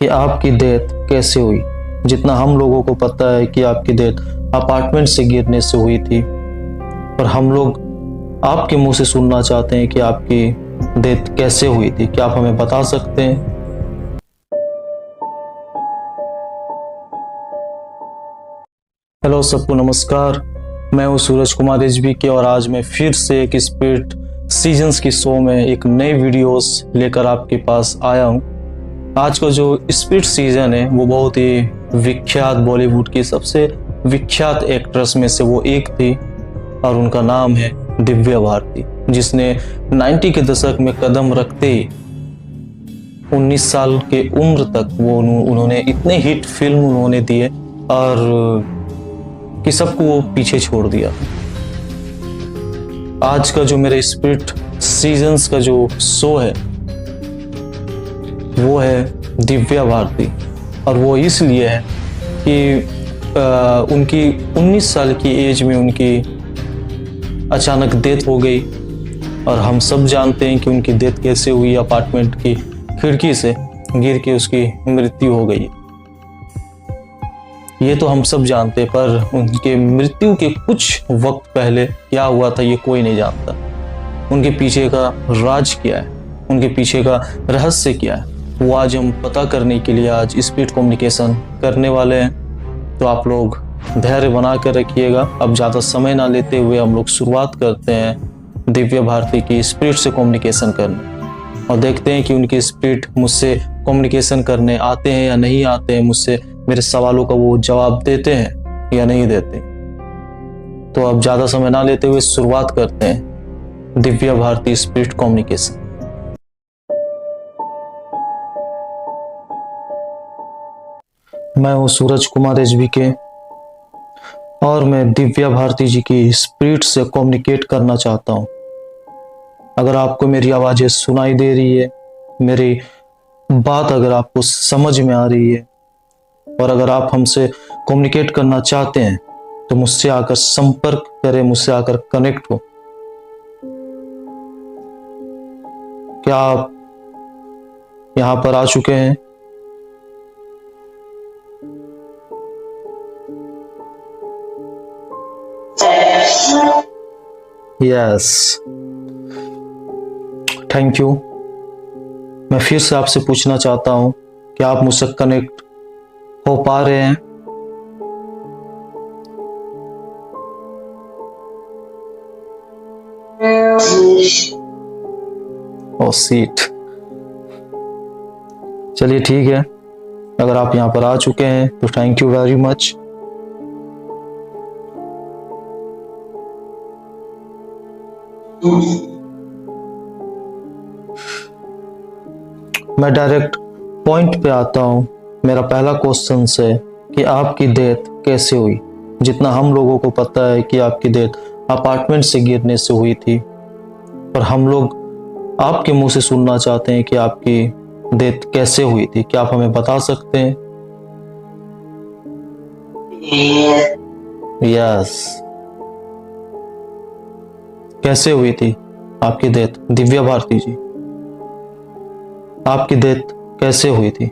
कि आपकी डेथ कैसे हुई। जितना हम लोगों को पता है कि आपकी डेथ अपार्टमेंट से गिरने से हुई थी, पर हम लोग आपके मुंह से सुनना चाहते हैं कि आपकी डेथ कैसे हुई थी। क्या आप हमें बता सकते हैं? हेलो सबको नमस्कार, मैं हूँ सूरज कुमार एचबीके और आज मैं फिर से एक स्पिरिट सीजन्स की शो में एक नई वीडियोस लेकर आपके पास आया हूँ। आज का जो स्पिरिट सीजन है वो बहुत ही विख्यात, बॉलीवुड की सबसे विख्यात एक्ट्रेस में से वो एक थी और उनका नाम है दिव्या भारती, जिसने 90 के दशक में कदम रखते ही 19 साल के उम्र तक उन्होंने इतने हिट फिल्म उन्होंने दिए और कि सबको वो पीछे छोड़ दिया। आज का जो मेरे स्पिरिट सीजन्स का जो शो है वो है दिव्या भारती, और वो इसलिए है कि उनकी 19 साल की एज में उनकी अचानक डेथ हो गई और हम सब जानते हैं कि उनकी डेथ कैसे हुई। अपार्टमेंट की खिड़की से गिर के उसकी मृत्यु हो गई, ये तो हम सब जानते, पर उनके मृत्यु के कुछ वक्त पहले क्या हुआ था ये कोई नहीं जानता। उनके पीछे का राज क्या है, उनके पीछे का रहस्य क्या है, वो आज हम पता करने के लिए आज स्पिरिट कम्युनिकेशन करने वाले हैं। तो आप लोग धैर्य बना कर रखिएगा। अब ज़्यादा समय ना लेते हुए हम लोग शुरुआत करते हैं दिव्या भारती की स्पिरिट से कम्युनिकेशन करने और देखते हैं कि उनके स्पिरिट मुझसे कम्युनिकेशन करने आते हैं या नहीं आते हैं, मुझसे मेरे सवालों का वो जवाब देते हैं या नहीं देते। तो अब ज़्यादा समय ना लेते हुए शुरुआत करते हैं दिव्या भारती स्पिरिट कम्युनिकेशन। मैं हूँ सूरज कुमार एचबीके और मैं दिव्या भारती जी की स्पिरिट से कम्युनिकेट करना चाहता हूँ। अगर आपको मेरी आवाज़ें सुनाई दे रही है, मेरी बात अगर आपको समझ में आ रही है और अगर आप हमसे कम्युनिकेट करना चाहते हैं तो मुझसे आकर संपर्क करें, मुझसे आकर कनेक्ट हो। क्या आप यहां पर आ चुके हैं? Yes, thank you. मैं फिर से आपसे पूछना चाहता हूं कि आप मुझसे कनेक्ट हो पा रहे हैं? ओ सीट, चलिए ठीक है। अगर आप यहां पर आ चुके हैं तो थैंक यू वेरी मच। मैं डायरेक्ट पॉइंट पे आता हूं। मेरा पहला क्वेश्चन है कि आपकी डेथ कैसे हुई। जितना हम लोगों को पता है कि आपकी डेथ अपार्टमेंट से गिरने से हुई थी, पर हम लोग आपके मुंह से सुनना चाहते हैं कि आपकी डेथ कैसे हुई थी। क्या आप हमें बता सकते हैं? यस, कैसे हुई थी आपकी डेथ दिव्या भारती जी? आपकी डेथ कैसे हुई थी?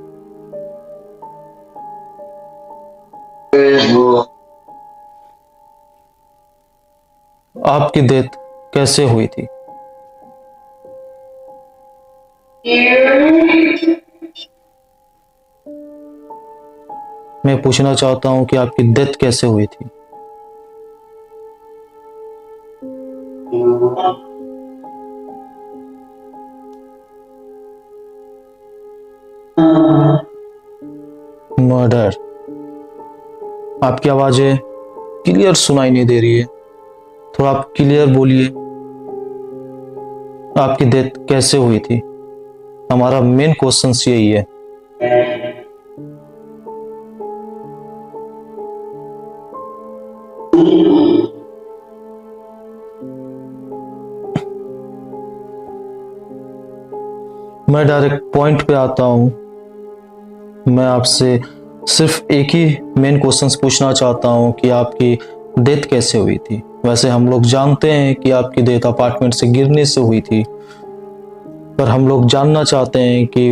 आपकी डेथ कैसे हुई थी? मैं पूछना चाहता हूं कि आपकी डेथ कैसे हुई थी? मर्डर। आपकी आवाजें क्लियर सुनाई नहीं दे रही है, थोड़ा आप क्लियर बोलिए। आपकी डेथ कैसे हुई थी? हमारा मेन क्वेश्चन यही है। मैं डायरेक्ट पॉइंट पे आता हूं। मैं आपसे सिर्फ एक ही मेन क्वेश्चन पूछना चाहता हूं कि आपकी डेथ कैसे हुई थी। वैसे हम लोग जानते हैं कि आपकी डेथ अपार्टमेंट से गिरने से हुई थी, पर हम लोग जानना चाहते हैं कि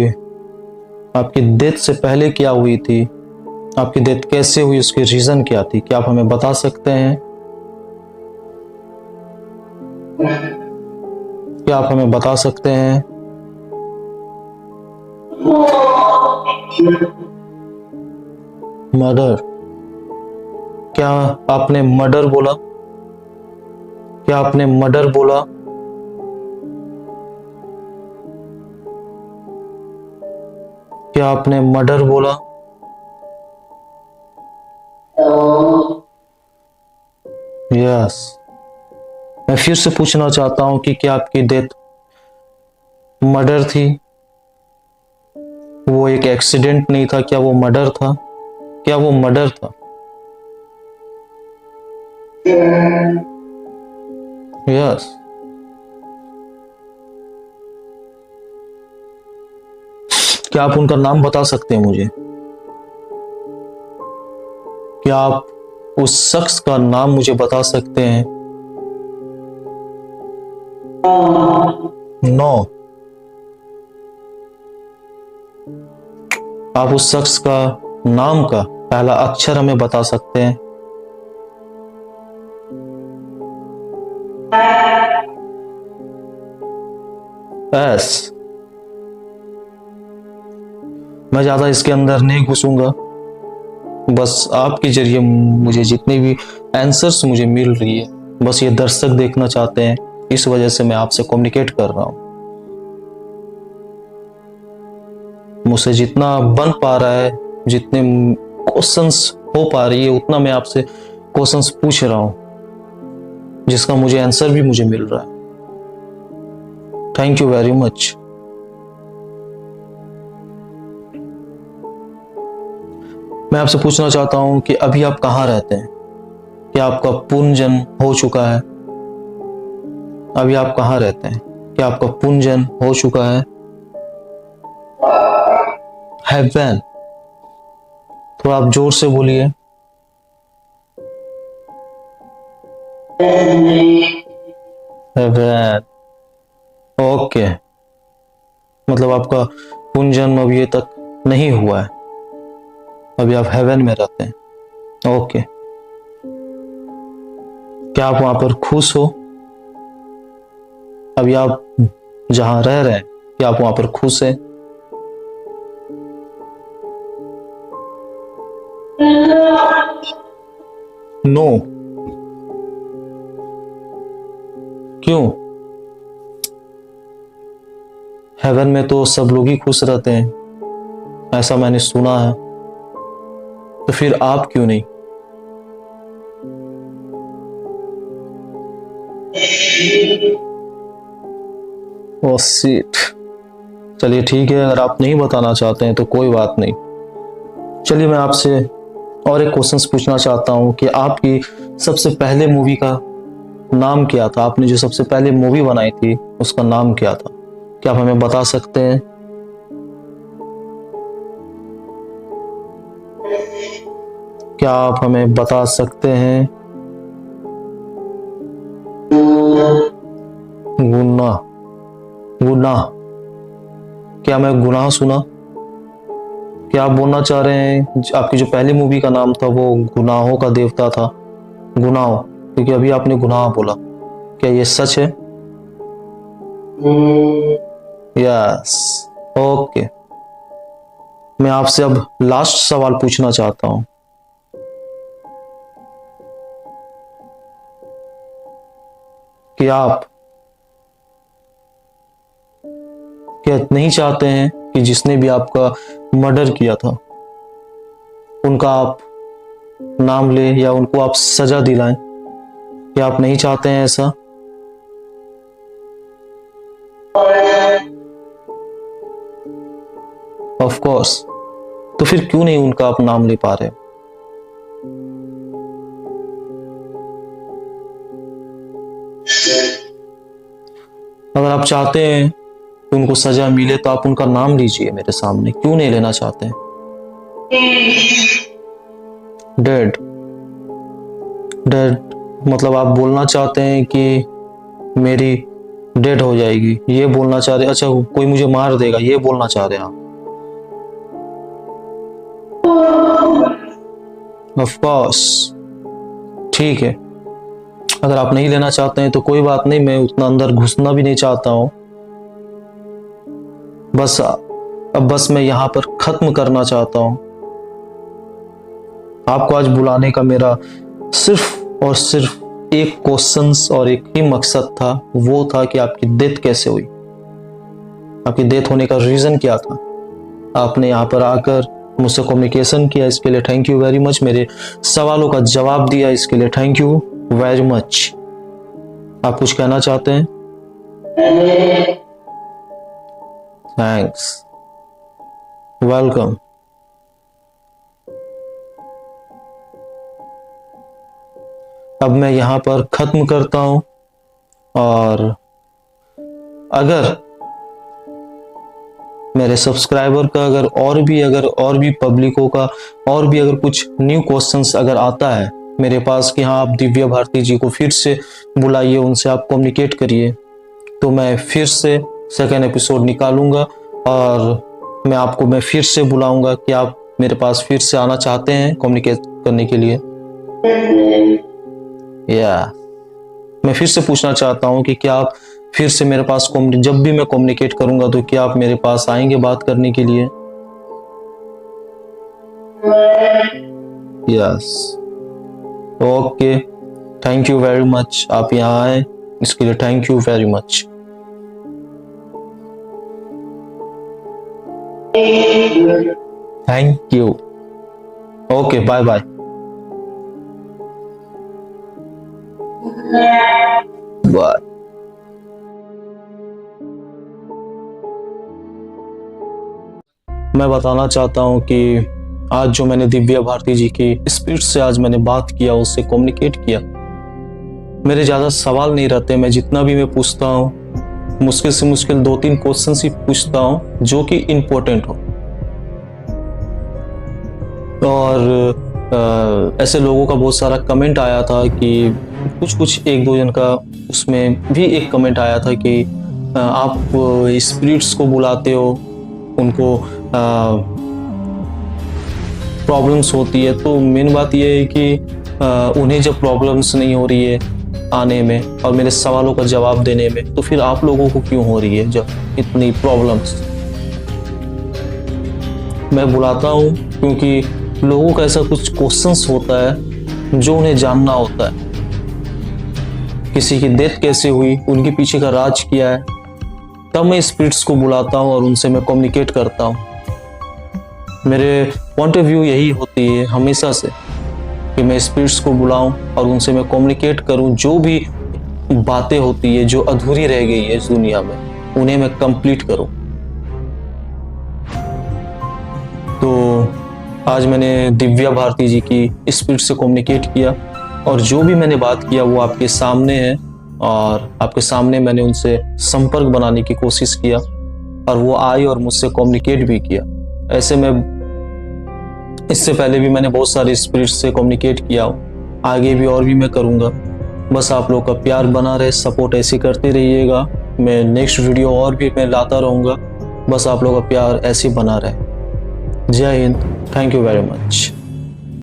आपकी डेथ से पहले क्या हुई थी, आपकी डेथ कैसे हुई, उसकी रीजन क्या थी, क्या आप हमें बता सकते हैं? क्या आप हमें बता सकते हैं? मर्डर? क्या आपने मर्डर बोला? क्या आपने मर्डर बोला? क्या आपने मर्डर बोला? यस। मैं फिर से पूछना चाहता हूं कि क्या आपकी डेथ मर्डर थी? वो एक एक्सीडेंट नहीं था, क्या वो मर्डर था? क्या वो मर्डर था? यस। क्या आप उनका नाम बता सकते हैं मुझे? क्या आप उस शख्स का नाम मुझे बता सकते हैं? नो। आप उस शख्स का नाम का पहला अक्षर हमें बता सकते हैं? एस। मैं ज्यादा इसके अंदर नहीं घुसूंगा, बस आपके जरिए मुझे जितने भी आंसर्स मुझे मिल रही है, बस ये दर्शक देखना चाहते हैं, इस वजह से मैं आपसे कम्युनिकेट कर रहा हूं। मुझसे जितना बन पा रहा है, जितने क्वेश्चंस हो पा रही है, उतना मैं आपसे क्वेश्चंस पूछ रहा हूं, जिसका मुझे आंसर भी मुझे मिल रहा है। Thank you very much. मैं आपसे पूछना चाहता हूं कि अभी आप कहां रहते हैं? क्या आपका पुनर्जन्म हो चुका है? अभी आप कहां रहते हैं? क्या आपका पुनर्जन्म हो चुका है? हेवन? थोड़ा आप जोर से बोलिए। हेवन। ओके, मतलब आपका पुनर्जन्म अभी तक नहीं हुआ है, अभी आप हेवन में रहते हैं। ओके। क्या आप वहां पर खुश हो? अभी आप जहां रह रहे हैं, क्या आप वहां पर खुश हैं? नो। क्यों? हेवन में तो सब लोग ही खुश रहते हैं, ऐसा मैंने सुना है, तो फिर आप क्यों नहीं? Oh shit. चलिए ठीक है, अगर आप नहीं बताना चाहते हैं तो कोई बात नहीं। चलिए मैं आपसे और एक क्वेश्चन पूछना चाहता हूं कि आपकी सबसे पहले मूवी का नाम क्या था? आपने जो सबसे पहले मूवी बनाई थी उसका नाम क्या था? क्या आप हमें बता सकते हैं? क्या आप हमें बता सकते हैं? गुनाह? गुनाह? क्या मैं गुनाह सुना? क्या आप बोलना चाह रहे हैं आपकी जो पहली मूवी का नाम था वो गुनाहों का देवता था? गुनाह, क्योंकि अभी आपने गुनाह बोला, क्या ये सच है? यस। ओके। मैं आपसे अब लास्ट सवाल पूछना चाहता हूं कि आप क्या नहीं चाहते हैं कि जिसने भी आपका मर्डर किया था उनका आप नाम ले या उनको आप सजा दिलाएं? क्या आप नहीं चाहते हैं ऐसा? Of course. तो फिर क्यों नहीं उनका आप नाम ले पा रहे? अगर आप चाहते हैं कि उनको सजा मिले तो आप उनका नाम लीजिए मेरे सामने, क्यों नहीं लेना चाहते? डेड? डेड मतलब आप बोलना चाहते हैं कि मेरी डेड हो जाएगी, ये बोलना चाह रहे? अच्छा, कोई मुझे मार देगा, ये बोलना चाह रहे हैं आप? ऑफ कोर्स, ठीक है, अगर आप नहीं लेना चाहते हैं तो कोई बात नहीं, मैं उतना अंदर घुसना भी नहीं चाहता हूं। बस मैं यहां पर खत्म करना चाहता हूं। आपको आज बुलाने का मेरा सिर्फ और सिर्फ एक क्वेश्चंस और एक ही मकसद था, वो था कि आपकी डेथ कैसे हुई, आपकी डेथ होने का रीजन क्या था। आपने यहाँ पर आकर मुझसे कम्युनिकेशन किया, इसके लिए थैंक यू वेरी मच। मेरे सवालों का जवाब दिया, इसके लिए थैंक यू वेरी मच। आप कुछ कहना चाहते हैं? Thanks, welcome. अब मैं यहाँ पर खत्म करता हूं, और अगर मेरे सब्सक्राइबर का अगर और भी पब्लिकों का और भी अगर कुछ न्यू क्वेश्चंस अगर आता है मेरे पास कि हाँ आप दिव्या भारती जी को फिर से बुलाइए, उनसे आप कम्युनिकेट करिए, तो मैं फिर से सेकेंड एपिसोड निकालूंगा और मैं फिर से बुलाऊंगा कि आप मेरे पास फिर से आना चाहते हैं कम्युनिकेट करने के लिए। मैं फिर से पूछना चाहता हूं कि क्या आप फिर से मेरे पास जब भी मैं कम्युनिकेट करूंगा तो क्या आप मेरे पास आएंगे बात करने के लिए? Yes, okay, thank you very much. आप यहाँ आए, इसके लिए thank you very much. Thank you, okay, bye bye. Bye. मैं बताना चाहता हूं कि आज जो मैंने दिव्या भारती जी की स्पिरिट से आज मैंने बात किया, उससे कम्युनिकेट किया, मेरे ज्यादा सवाल नहीं रहते। मैं जितना भी मैं पूछता हूं, मुश्किल से मुश्किल 2-3 क्वेश्चन ही पूछता हूं जो कि इम्पोर्टेंट हो। और ऐसे लोगों का बहुत सारा कमेंट आया था कि कुछ 1-2 जन का उसमें भी एक कमेंट आया था कि आप स्पिरिट्स को बुलाते हो, उनको प्रॉब्लम्स होती है, तो मेन बात यह है कि उन्हें जब प्रॉब्लम्स नहीं हो रही है आने में और मेरे सवालों का जवाब देने में, तो फिर आप लोगों को क्यों हो रही है जब इतनी प्रॉब्लम्स? मैं बुलाता हूँ क्योंकि लोगों का ऐसा कुछ क्वेश्चंस होता है जो उन्हें जानना होता है। किसी की डेथ कैसे हुई, उनके पीछे का राज क्या है, तब मैं स्पिरिट्स को बुलाता हूँ और उनसे मैं कम्युनिकेट करता हूँ। मेरे पॉइंट ऑफ व्यू यही होती है हमेशा से कि मैं स्पिरिट्स को बुलाऊं और उनसे मैं कम्युनिकेट करूं, जो भी बातें होती है जो अधूरी रह गई है इस दुनिया में, उन्हें मैं कंप्लीट करूं। तो आज मैंने दिव्या भारती जी की स्पिरिट से कम्युनिकेट किया और जो भी मैंने बात किया वो आपके सामने है, और आपके सामने मैंने उनसे संपर्क बनाने की कोशिश किया और वो आई और मुझसे कम्युनिकेट भी किया। ऐसे में इससे पहले भी मैंने बहुत सारे स्पिरिट से कम्युनिकेट किया, आगे भी और भी मैं करूँगा। बस आप लोग का प्यार बना रहे, सपोर्ट ऐसे करते रहिएगा। मैं नेक्स्ट वीडियो और भी मैं लाता रहूँगा, बस आप लोग का प्यार ऐसे बना रहे। जय Hind, thank you very much.